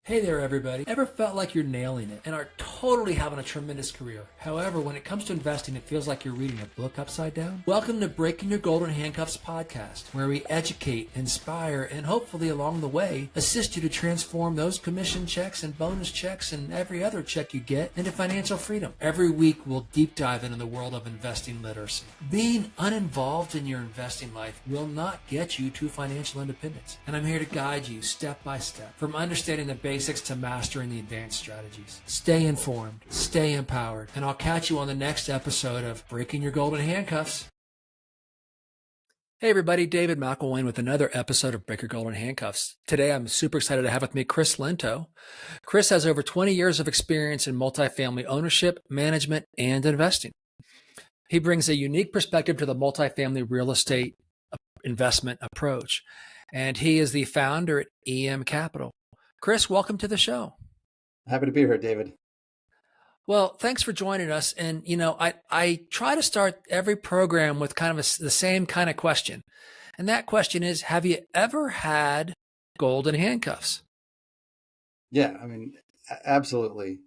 Hey there, everybody. Ever felt like you're nailing it and are totally having a tremendous career? However, when it comes to investing, it feels like you're reading a book upside down? Welcome to Breaking Your Golden Handcuffs podcast, where we educate, inspire, and hopefully along the way, assist you to transform those commission checks and bonus checks and every other check you get into financial freedom. Every week, we'll deep dive into the world of investing literacy. Being uninvolved in your investing life will not get you to financial independence. And I'm here to guide you step by step from understanding the basics to mastering the advanced strategies. Stay informed, stay empowered, and I'll catch you on the next episode of Breaking Your Golden Handcuffs. Hey everybody, David McElwain with another episode of Break Your Golden Handcuffs. Today I'm super excited to have with me Chris Lento. Chris has over 20 years of experience in multifamily ownership, management, and investing. He brings a unique perspective to the multifamily real estate investment approach, and he is the founder at EM Capital. Chris, welcome to the show. Happy to be here, David. Well, thanks for joining us. And, I try to start every program with kind of the same kind of question. And that question is, have you ever had golden handcuffs? Yeah, absolutely.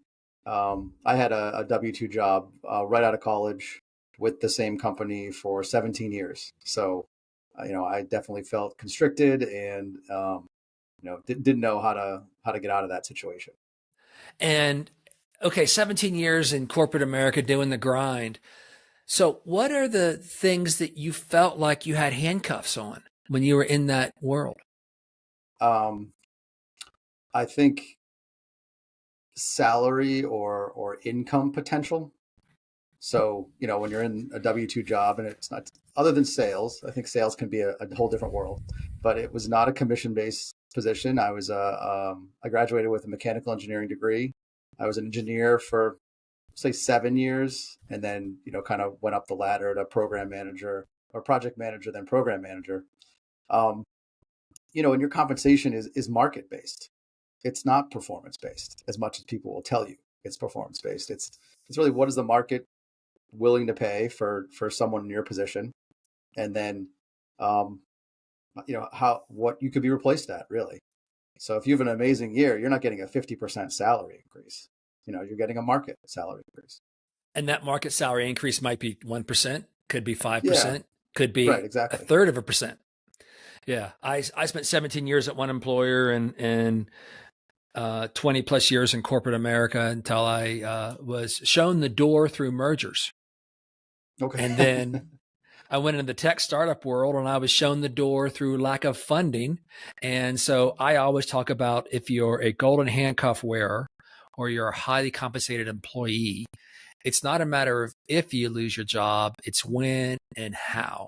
I had a W-2 job right out of college with the same company for 17 years. So, I definitely felt constricted and, didn't know how to get out of that situation. And okay, 17 years in corporate America doing the grind. So what are the things that you felt like you had handcuffs on when you were in that world? I think salary or income potential. So, when you're in a W-2 job and it's not, other than sales, I think sales can be a whole different world, but it was not a commission-based position. I graduated with a mechanical engineering degree. I was an engineer for say 7 years, and then, kind of went up the ladder to program manager or project manager, then program manager. And your compensation is market-based. It's not performance-based as much as people will tell you it's performance-based. It's really, what is the market willing to pay for someone in your position? And then, what you could be replaced at, really. So if you have an amazing year, you're not getting a 50% salary increase. You're getting a market salary increase. And that market salary increase might be 1%, could be 5%, could be right, exactly. a third of a percent. Yeah. I spent 17 years at one employer and 20 plus years in corporate America until I was shown the door through mergers. Okay. And then I went into the tech startup world and I was shown the door through lack of funding. And so I always talk about, if you're a golden handcuff wearer or you're a highly compensated employee, it's not a matter of if you lose your job, it's when and how.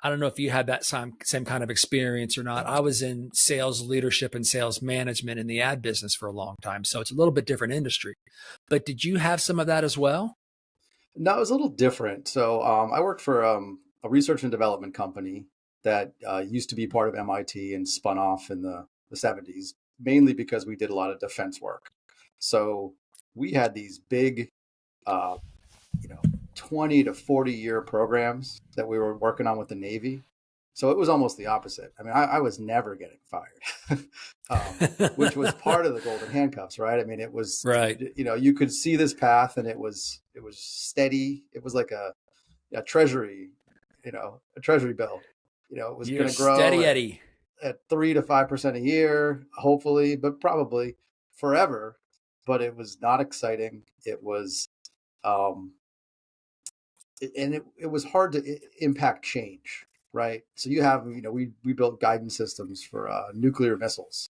I don't know if you had that same kind of experience or not. I was in sales leadership and sales management in the ad business for a long time. So it's a little bit different industry. But did you have some of that as well? No, it was a little different. So I worked for a research and development company that used to be part of MIT and spun off in the 70s, mainly because we did a lot of defense work. So we had these big, 20 to 40 year programs that we were working on with the Navy. So it was almost the opposite. I was never getting fired, which was part of the golden handcuffs, right? It was, right. You could see this path and it was steady. It was like a treasury, a treasury bill. It was going to grow steady Eddie at 3 to 5% a year, hopefully, but probably forever. But it was not exciting. It was, and it was hard to impact change, right? So you have, we built guidance systems for nuclear missiles.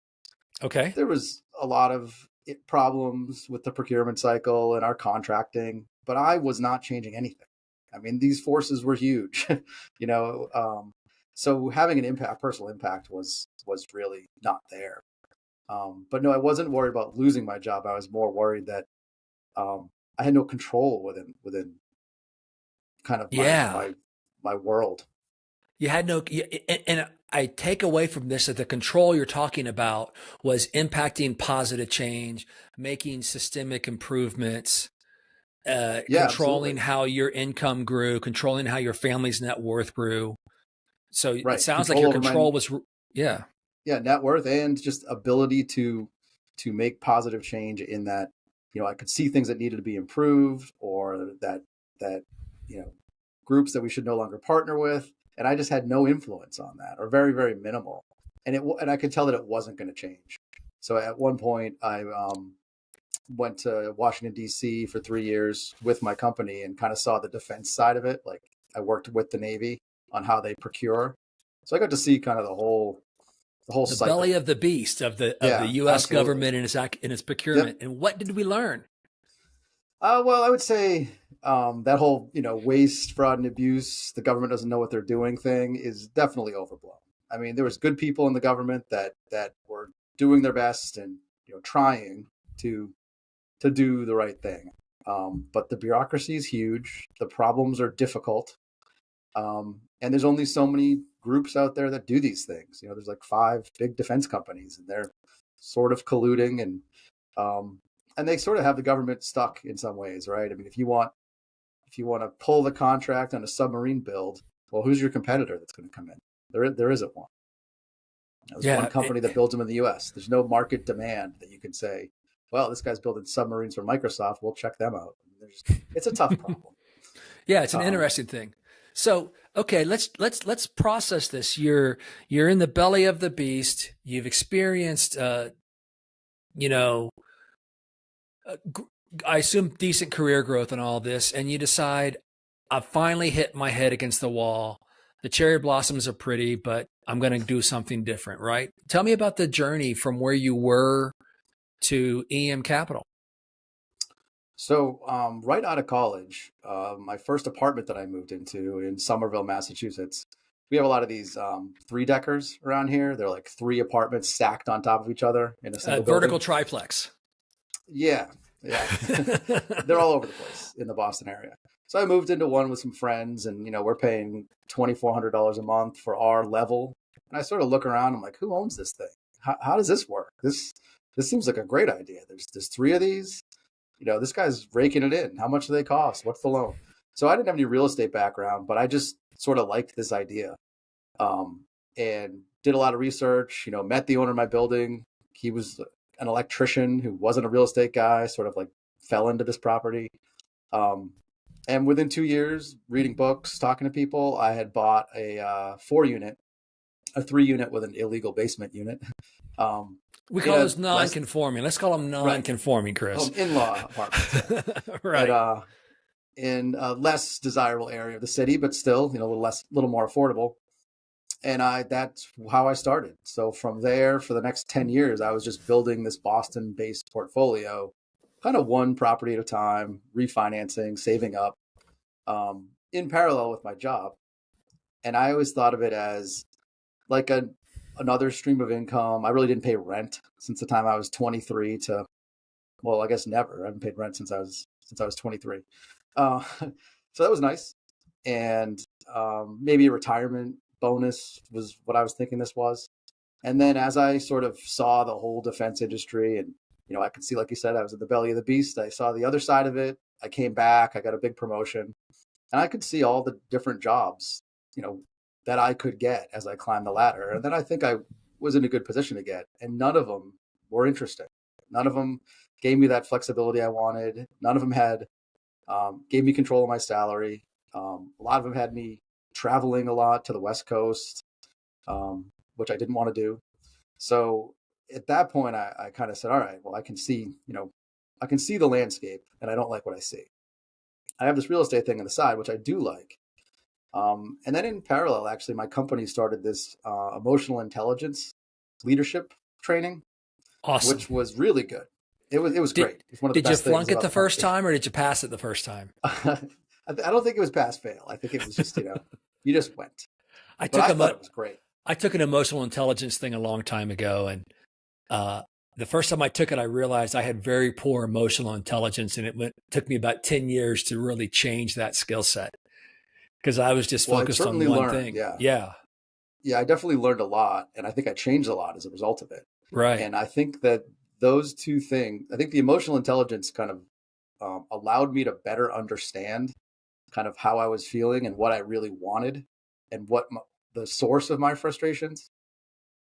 Okay. There was a lot of problems with the procurement cycle and our contracting, but I was not changing anything. These forces were huge, so having an impact, personal impact was really not there. But no, I wasn't worried about losing my job. I was more worried that I had no control within kind of my world. You had no, and I take away from this that the control you're talking about was impacting positive change, making systemic improvements, controlling absolutely. how your income grew, controlling how your family's net worth grew. So right. It sounds control like your control was, net worth and just ability to to make positive change in that, I could see things that needed to be improved, or that, groups that we should no longer partner with. And I just had no influence on that, or very, very minimal. And I could tell that it wasn't going to change. So at one point I went to Washington, D.C. for 3 years with my company and kind of saw the defense side of it. Like, I worked with the Navy on how they procure. So I got to see kind of the whole cycle. Belly of the beast of the U.S. absolutely. Government in its procurement. Yep. And what did we learn? Well, I would say that whole, waste, fraud, and abuse, the government doesn't know what they're doing thing is definitely overblown. I mean, there was good people in the government that were doing their best and, trying to do the right thing. But the bureaucracy is huge. The problems are difficult. And there's only so many groups out there that do these things. There's like 5 big defense companies, and they're sort of colluding, and they sort of have the government stuck in some ways, right? I mean, if you want to pull the contract on a submarine build, well, who's your competitor that's going to come in? There isn't one. There's one company that builds them in the U.S. There's no market demand that you can say, well, this guy's building submarines for Microsoft, we'll check them out. It's a tough problem. Yeah, it's an interesting thing. So, okay, let's process this. You're in the belly of the beast. You've experienced, I assume decent career growth and all this, and you decide, I've finally hit my head against the wall. The cherry blossoms are pretty, but I'm going to do something different, right? Tell me about the journey from where you were to EM Capital. So right out of college, my first apartment that I moved into in Somerville, Massachusetts, we have a lot of these 3-deckers around here. They're like 3 apartments stacked on top of each other in a single vertical building. Triplex. Yeah. They're all over the place in the Boston area. So I moved into one with some friends, and, we're paying $2,400 a month for our level. And I sort of look around, I'm like, who owns this thing? How does this work? This seems like a great idea. There's 3 of these. This guy's raking it in. How much do they cost? What's the loan? So I didn't have any real estate background, but I just sort of liked this idea, and did a lot of research, met the owner of my building. He was an electrician who wasn't a real estate guy, sort of like fell into this property. And within 2 years, reading books, talking to people, I had bought a 4-unit, a 3-unit with an illegal basement unit. We call those non-conforming. Let's call them non-conforming, Chris. In-law apartments. Right. But, in a less desirable area of the city, but still, a little more affordable. And that's how I started. So from there, for the next 10 years, I was just building this Boston-based portfolio, kind of one property at a time, refinancing, saving up, in parallel with my job. And I always thought of it as like another stream of income. I really didn't pay rent since the time I was 23 to, well, I guess never. I haven't paid rent since I was 23. So that was nice. And maybe a retirement bonus was what I was thinking this was. And then as I sort of saw the whole defense industry, and, I could see, like you said, I was in the belly of the beast. I saw the other side of it. I came back, I got a big promotion, and I could see all the different jobs, that I could get as I climbed the ladder. And then I think I was in a good position to get, and none of them were interesting. None of them gave me that flexibility I wanted. None of them gave me control of my salary. A lot of them had me traveling a lot to the West Coast, which I didn't want to do. So at that point, I kind of said, all right, well, I can see the landscape, and I don't like what I see. I have this real estate thing on the side, which I do like. And then in parallel, actually, my company started this emotional intelligence leadership training, awesome, which was really good. It was great. It was one of the best. Did you flunk it the first time, or did you pass it the first time? I don't think it was pass fail. I think it was just, you just went. I thought it was great. I took an emotional intelligence thing a long time ago, and the first time I took it, I realized I had very poor emotional intelligence, and it took me about 10 years to really change that skill set, because I was just focused on one thing. Yeah. I definitely learned a lot, and I think I changed a lot as a result of it. Right. And I think that those two things, I think the emotional intelligence kind of allowed me to better understand kind of how I was feeling and what I really wanted and what the source of my frustrations.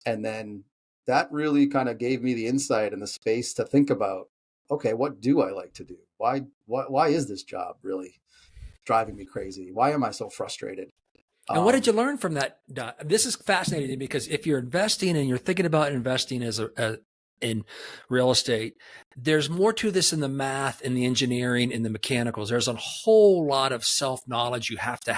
And then that really kind of gave me the insight and the space to think about, okay, what do I like to do? Why is this job really driving me crazy? Why am I so frustrated? And what did you learn from that? This is fascinating because if you're investing and you're thinking about investing in real estate, there's more to this in the math, in the engineering, in the mechanicals. There's a whole lot of self-knowledge you have to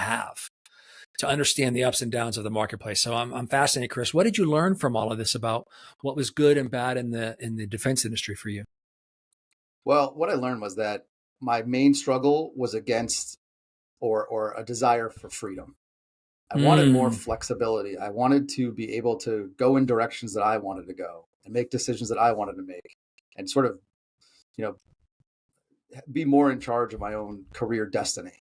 understand the ups and downs of the marketplace. So I'm fascinated, Chris. What did you learn from all of this about what was good and bad in the defense industry for you? Well, what I learned was that my main struggle was against or a desire for freedom. I wanted more flexibility. I wanted to be able to go in directions that I wanted to go and make decisions that I wanted to make and sort of, you know, be more in charge of my own career destiny.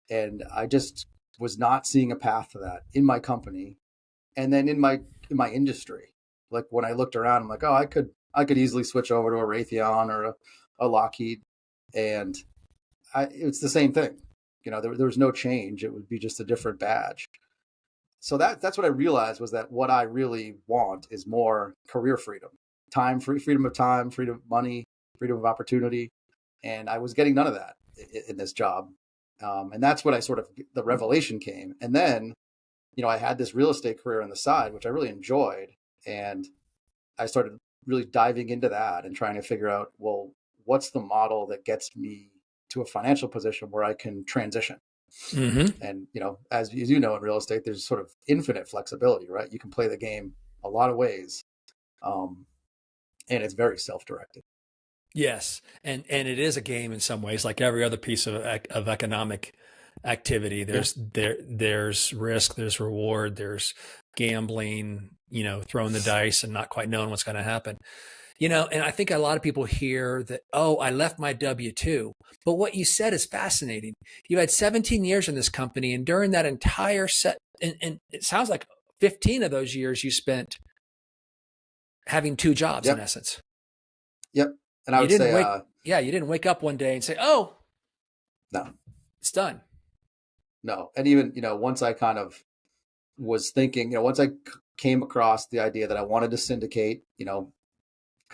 And I just was not seeing a path to that in my company and then in my industry. Like when I looked around, I'm like, oh, I could easily switch over to a Raytheon or a Lockheed, and it's the same thing. You know, there was no change. It would be just a different badge. So that's what I realized was that what I really want is more career freedom, freedom of time, freedom of money, freedom of opportunity. And I was getting none of that in this job. And that's what the revelation came. And then, you know, I had this real estate career on the side, which I really enjoyed. And I started really diving into that and trying to figure out, well, what's the model that gets me to a financial position where I can transition? Mm-hmm. And, you know, as you know, in real estate, there's sort of infinite flexibility, right? You can play the game a lot of ways. And it's very self-directed. Yes. And it is a game in some ways, like every other piece of economic activity. There's risk, there's reward, there's gambling, you know, throwing the dice and not quite knowing what's going to happen. You know, and I think a lot of people hear that, oh, I left my W-2. But what you said is fascinating. You had 17 years in this company, and during that entire and it sounds like 15 of those years you spent having two jobs in essence. Yep. And I would say, you didn't wake up one day and say, oh, no, it's done. No. And even, you know, once I kind of was thinking, you know, once I came across the idea that I wanted to syndicate, you know,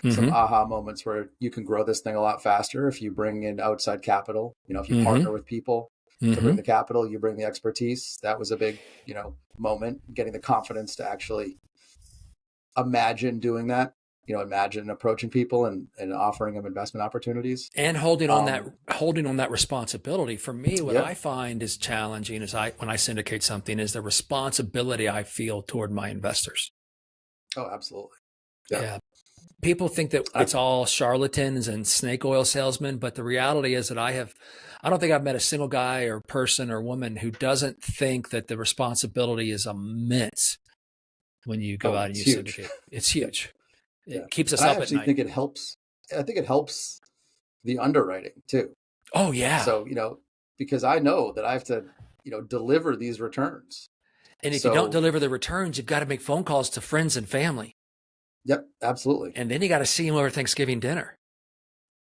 some aha moments where you can grow this thing a lot faster if you bring in outside capital. You know, if you partner with people to bring the capital, you bring the expertise. That was a big, you know, moment, getting the confidence to actually imagine doing that. You know, imagine approaching people and offering them investment opportunities and holding on that responsibility. For me, what I find is challenging is when I syndicate something is the responsibility I feel toward my investors. Oh, absolutely. Yeah. People think that it's all charlatans and snake oil salesmen, but the reality is that I don't think I've met a single guy or person or woman who doesn't think that the responsibility is immense when you go out and you syndicate. It's huge. It keeps us up at night. I actually think it helps. I think it helps the underwriting too. Oh yeah. So, you know, because I know that I have to, you know, deliver these returns. And if you don't deliver the returns, you've got to make phone calls to friends and family. Yep, absolutely. And then you got to see them over Thanksgiving dinner.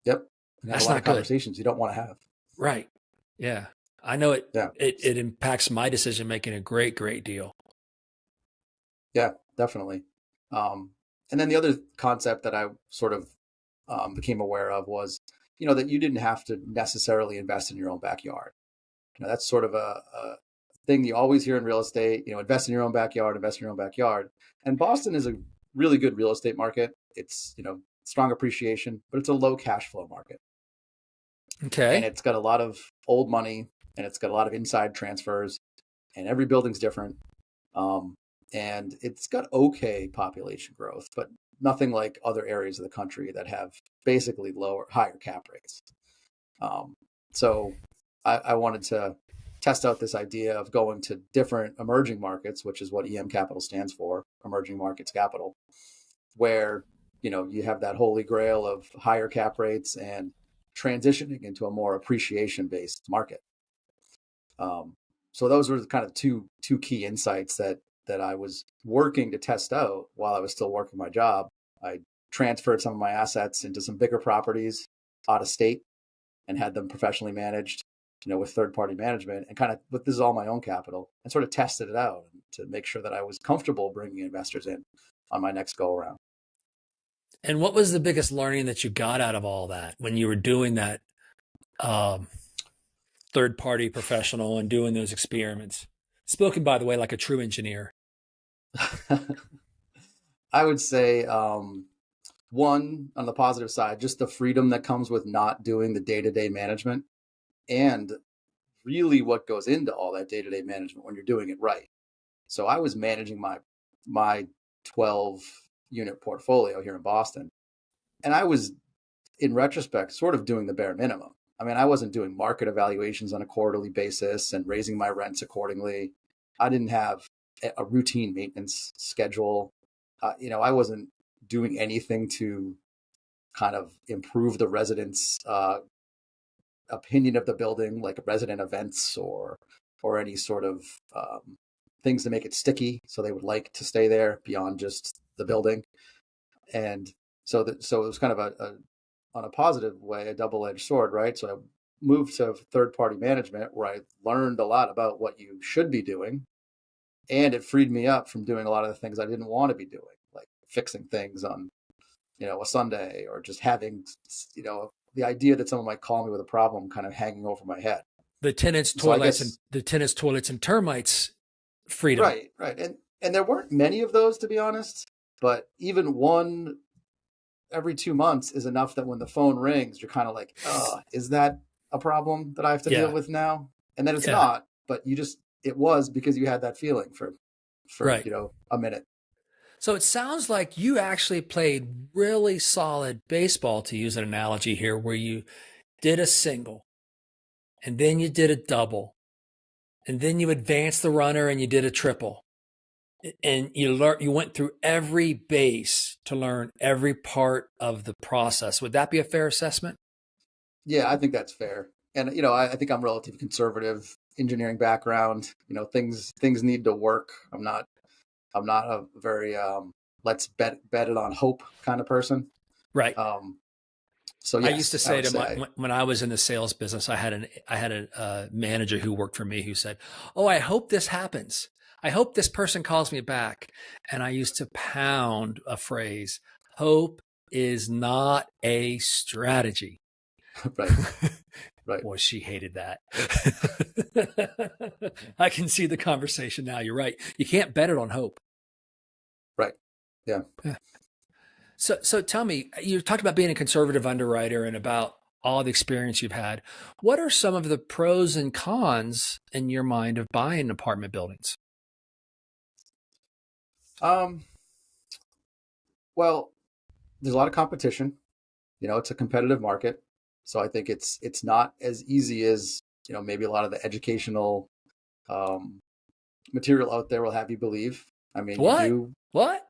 Yep. And that's not conversations you don't want to have. Right. Yeah. I know it. Yeah. It impacts my decision making a great deal. Yeah, definitely. And then the other concept that I sort of became aware of was, you know, that you didn't have to necessarily invest in your own backyard. You know, that's sort of a thing you always hear in real estate. You know, invest in your own backyard, invest in your own backyard. And Boston is a really good real estate market. It's, you know, strong appreciation, but it's a low cash flow market. Okay. And it's got a lot of old money and it's got a lot of inside transfers and every building's different. And it's got okay population growth, but nothing like other areas of the country that have basically higher cap rates. So I wanted to test out this idea of going to different emerging markets, which is what EM Capital stands for, Emerging Markets Capital, where, you know, you have that holy grail of higher cap rates and transitioning into a more appreciation-based market. So those were kind of two key insights that I was working to test out while I was still working my job. I transferred some of my assets into some bigger properties out of state and had them professionally managed, you know, with third-party management, and kind of, but this is all my own capital, and sort of tested it out to make sure that I was comfortable bringing investors in on my next go around. And what was the biggest learning that you got out of all that when you were doing that um, third party professional and doing those experiments? Spoken, by the way, like a true engineer. I would say, one, on the positive side, just the freedom that comes with not doing the day-to-day management, and really what goes into all that day-to-day management when you're doing it right. So I was managing my 12 unit portfolio here in Boston, and I was, in retrospect, sort of doing the bare minimum. I mean, I wasn't doing market evaluations on a quarterly basis and raising my rents accordingly. I didn't have a routine maintenance schedule. I wasn't doing anything to kind of improve the residents' opinion of the building, like resident events or any sort of things to make it sticky, so they would like to stay there beyond just the building. And so it was kind of on a positive way, a double-edged sword, right? So I moved to third-party management where I learned a lot about what you should be doing, and it freed me up from doing a lot of the things I didn't want to be doing, like fixing things on a Sunday, or just having the idea that someone might call me with a problem kind of hanging over my head. The tenants' toilets and the tenants' toilets and termites freedom. Right. And there weren't many of those, to be honest, but even one every 2 months is enough that when the phone rings, you're kind of like, oh, is that a problem that I have to deal with now? And then it's not, but it was because you had that feeling for right. A minute. So it sounds like you actually played really solid baseball, to use an analogy here, where you did a single and then you did a double and then you advanced the runner and you did a triple. And you went through every base to learn every part of the process. Would that be a fair assessment? Yeah, I think that's fair. And I think I'm relatively conservative, engineering background. Things need to work. I'm not a very let's bet it on hope kind of person. Right. So yes, I used to say when I was in the sales business, I had a manager who worked for me who said, "Oh, I hope this happens. I hope this person calls me back." And I used to pound a phrase: "Hope is not a strategy." Right. Right. Boy, she hated that. I can see the conversation now. You're right. You can't bet it on hope. Right. Yeah. So tell me, you talked about being a conservative underwriter and about all the experience you've had. What are some of the pros and cons in your mind of buying apartment buildings? Well, there's a lot of competition. It's a competitive market. So I think it's not as easy as, maybe a lot of the educational material out there will have you believe. I mean, What?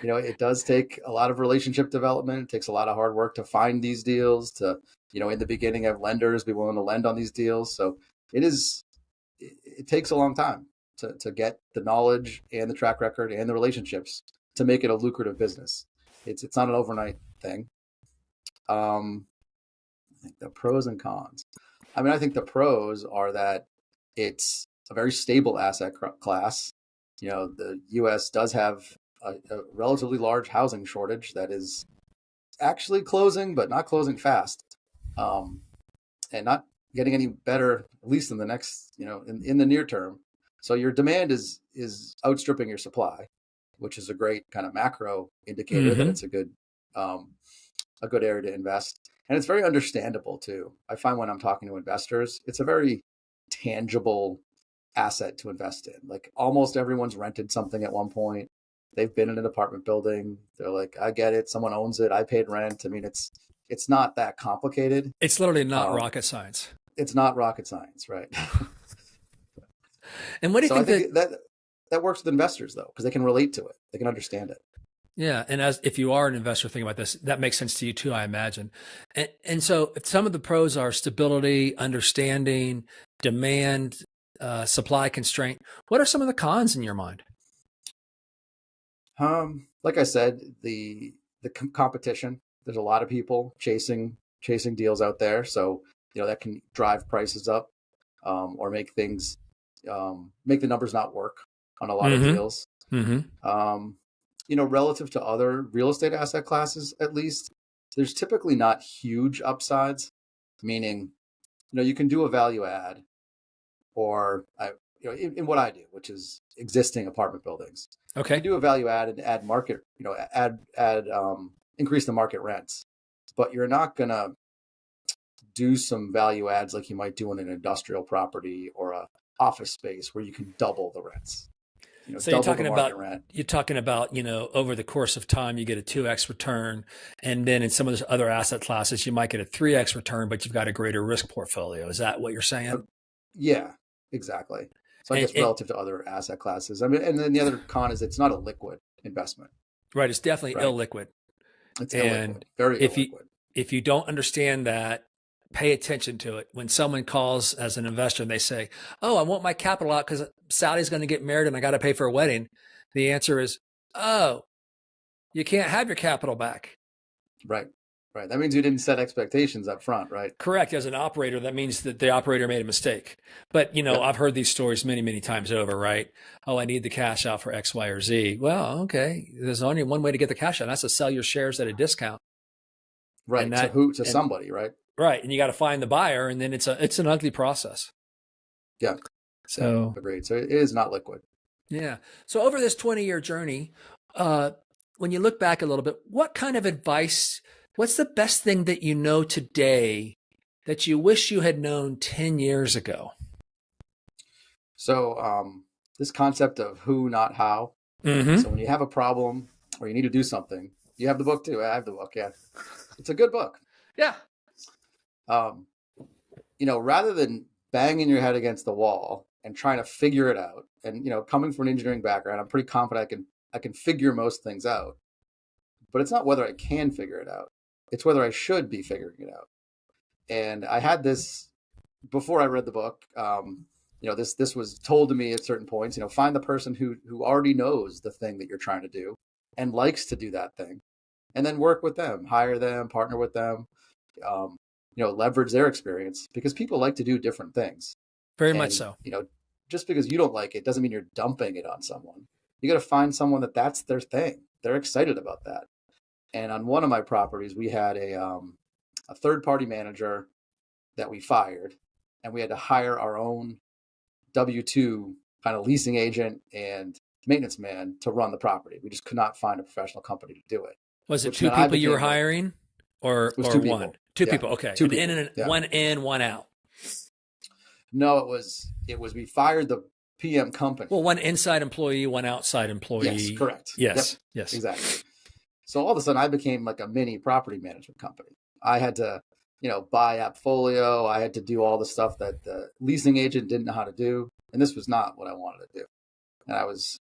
It does take a lot of relationship development. It takes a lot of hard work to find these deals, to, in the beginning have lenders be willing to lend on these deals. So it takes a long time to get the knowledge and the track record and the relationships to make it a lucrative business. It's not an overnight thing. I think the pros and cons. I mean, I think the pros are that it's a very stable asset class. The U.S. does have a relatively large housing shortage that is actually closing, but not closing fast, and not getting any better, at least in the next, in the near term. So your demand is outstripping your supply, which is a great kind of macro indicator that it's a good area to invest. And it's very understandable too. I find when I'm talking to investors, it's a very tangible asset to invest in. Like almost everyone's rented something at one point. They've been in an apartment building. They're like, I get it. Someone owns it. I paid rent. I mean, it's not that complicated. It's literally not rocket science. It's not rocket science, right? And what do you think that works with investors though, because they can relate to it. They can understand it. Yeah. And if you are an investor thinking about this, that makes sense to you too, I imagine. And so if some of the pros are stability, understanding, demand, supply constraint, what are some of the cons in your mind? Like I said, the competition, there's a lot of people chasing deals out there. So, that can drive prices up, or make things, make the numbers not work on a lot of deals. relative to other real estate asset classes, at least, there's typically not huge upsides, meaning, you can do a value add or, in what I do, which is existing apartment buildings. Okay. You do a value add and add market, increase the market rents, but you're not going to do some value adds like you might do in an industrial property or a office space where you can double the rents. So you're talking about, over the course of time, you get a 2x return. And then in some of those other asset classes, you might get a 3x return, but you've got a greater risk portfolio. Is that what you're saying? Yeah, exactly. So I guess relative to other asset classes. I mean, and then the other con is it's not a liquid investment. Right. It's definitely illiquid. It's illiquid. Very illiquid. If you don't understand that, pay attention to it. When someone calls as an investor and they say, "Oh, I want my capital out because Sally's going to get married and I got to pay for a wedding," the answer is, "Oh, you can't have your capital back." Right. That means you didn't set expectations up front, right? Correct. As an operator, that means that the operator made a mistake. But, I've heard these stories many, many times over, right? "Oh, I need the cash out for X, Y, or Z." Well, okay. There's only one way to get the cash out. And that's to sell your shares at a discount. Right. To somebody, right? Right. And you got to find the buyer, and then it's an ugly process. Yeah. So agreed. So it is not liquid. Yeah. So over this 20-year journey, when you look back a little bit, what's the best thing that you know today that you wish you had known 10 years ago? So this concept of who, not how. Mm-hmm. So when you have a problem or you need to do something, you have the book too. I have the book. Yeah. It's a good book. Yeah. Rather than banging your head against the wall and trying to figure it out, and, coming from an engineering background, I'm pretty confident I can figure most things out, but it's not whether I can figure it out. It's whether I should be figuring it out. And I had this before I read the book. This was told to me at certain points, find the person who already knows the thing that you're trying to do and likes to do that thing, and then work with them, hire them, partner with them, leverage their experience, because people like to do different things. Very much so. Just because you don't like it doesn't mean you're dumping it on someone. You got to find someone that's their thing. They're excited about that. And on one of my properties, we had a third-party manager that we fired, and we had to hire our own W-2 kind of leasing agent and maintenance man to run the property. We just could not find a professional company to do it. Was it two people you were hiring, or two one? People. Two people. Okay. Two people. One in, one out. No, it was we fired the PM company. Well, one inside employee, one outside employee. Yes, correct. Yes. Yep, yes. Exactly. So all of a sudden I became like a mini property management company. I had to, buy Ep4. I had to do all the stuff that the leasing agent didn't know how to do. And this was not what I wanted to do. And I was,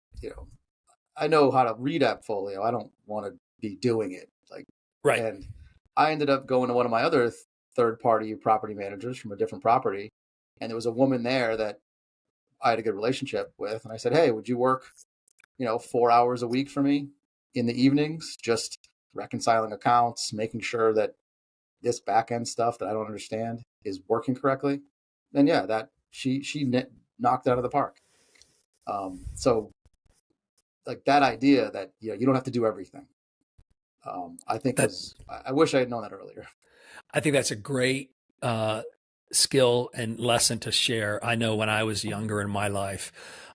I know how to read Ep4. I don't want to be doing it. Right. And I ended up going to one of my other third-party property managers from a different property. And there was a woman there that I had a good relationship with. And I said, "Hey, would you work, 4 hours a week for me in the evenings, just reconciling accounts, making sure that this back end stuff that I don't understand is working correctly?" And yeah, that she knocked it out of the park. So like that idea that, you don't have to do everything. I think I wish I had known that earlier. I think that's a great skill and lesson to share. I know when I was younger in my life,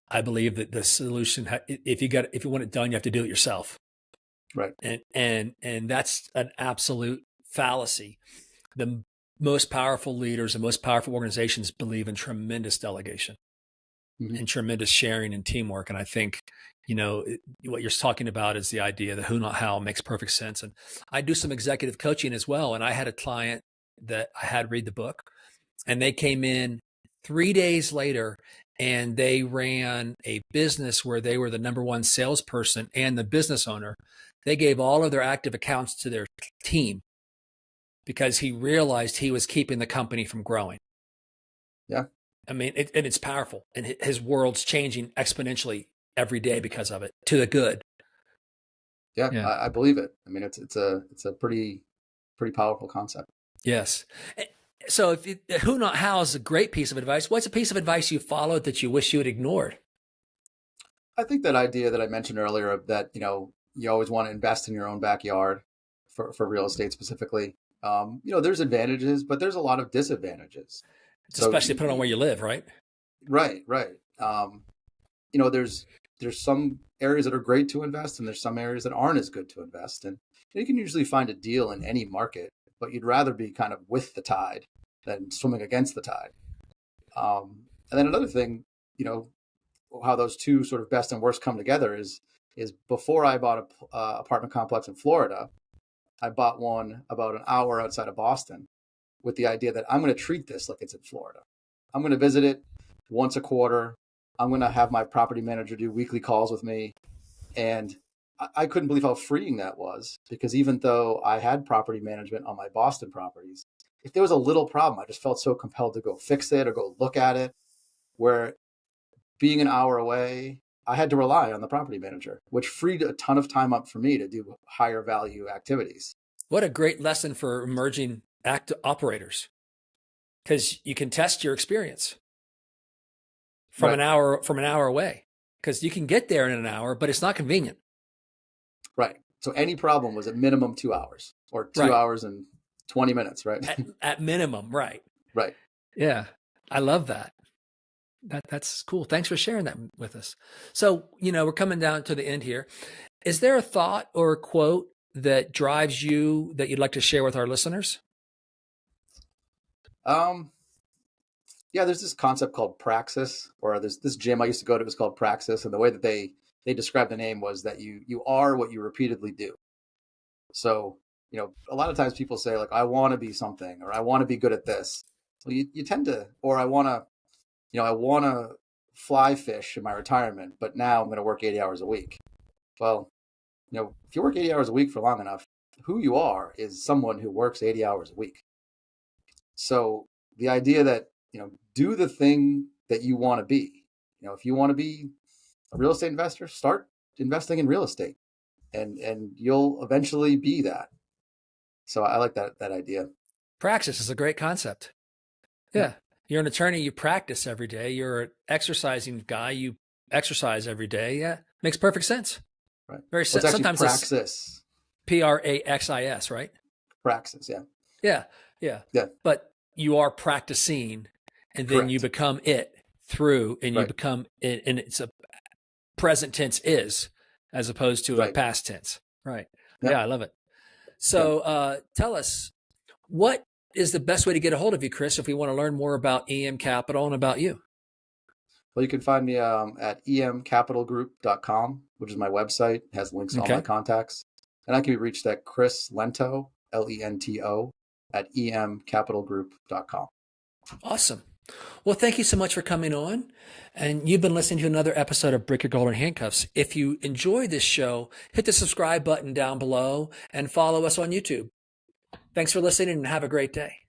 I believe that the solution, if you want it done, you have to do it yourself. Right. And that's an absolute fallacy. The most powerful leaders and most powerful organizations believe in tremendous delegation and tremendous sharing and teamwork. And I think, what you're talking about is the idea that who, not how makes perfect sense. And I do some executive coaching as well. And I had a client that I had read the book, and they came in 3 days later and they ran a business where they were the number one salesperson and the business owner. They gave all of their active accounts to their team because he realized he was keeping the company from growing. Yeah. I mean, it's powerful, and his world's changing exponentially every day because of it, to the good. Yeah. I believe it. I mean, it's a pretty powerful concept. Yes. So who, not how is a great piece of advice. What's a piece of advice you followed that you wish you had ignored? I think that idea that I mentioned earlier of that, you always want to invest in your own backyard for real estate specifically. There's advantages, but there's a lot of disadvantages. So, Especially depending on where you live, right? right. There's some areas that are great to invest, and there's some areas that aren't as good to invest. And you can usually find a deal in any market, but you'd rather be kind of with the tide than swimming against the tide. And then another thing, how those two sort of best and worst come together is before I bought a apartment complex in Florida, I bought one about an hour outside of Boston with the idea that I'm going to treat this like it's in Florida. I'm going to visit it once a quarter. I'm going to have my property manager do weekly calls with me. And I couldn't believe how freeing that was, because even though I had property management on my Boston properties, if there was a little problem, I just felt so compelled to go fix it or go look at it, where being an hour away, I had to rely on the property manager, which freed a ton of time up for me to do higher value activities. What a great lesson for emerging operators, because you can test your experience from an hour away, because you can get there in an hour, but it's not convenient. Right. So any problem was at minimum 2 hours or 2 hours and 20 minutes, right? At minimum, right. Right. Yeah. I love that. That's cool. Thanks for sharing that with us. So, we're coming down to the end here. Is there a thought or a quote that drives you that you'd like to share with our listeners? Yeah, there's this concept called praxis, or there's this gym I used to go to, it was called Praxis. And the way that they described the name was that you are what you repeatedly do. So, a lot of times people say, like, I want to be something, or I want to be good at this. Well, you tend to, or I want to fly fish in my retirement, but now I'm going to work 80 hours a week. Well, if you work 80 hours a week for long enough, who you are is someone who works 80 hours a week. So the idea that, do the thing that you want to be. If you want to be a real estate investor, start investing in real estate, and you'll eventually be that. So I like that idea. Praxis is a great concept. Yeah. You're an attorney, you practice every day. You're an exercising guy, you exercise every day. Yeah. Makes perfect sense. Right. Very simple. Sometimes praxis. It's Praxis, right? Praxis, yeah. Yeah. But you are practicing, and then you become it through, and you become it, and it's a present tense is, as opposed to a past tense. Right. Yeah, I love it. So tell us, what is the best way to get a hold of you, Chris, if we want to learn more about EM Capital and about you? Well, you can find me at emcapitalgroup.com, which is my website. It has links to all my contacts. And I can be reached at Chris Lento, Lento, at emcapitalgroup.com. Awesome. Well, thank you so much for coming on. And you've been listening to another episode of Break Your Golden Handcuffs. If you enjoy this show, hit the subscribe button down below and follow us on YouTube. Thanks for listening, and have a great day.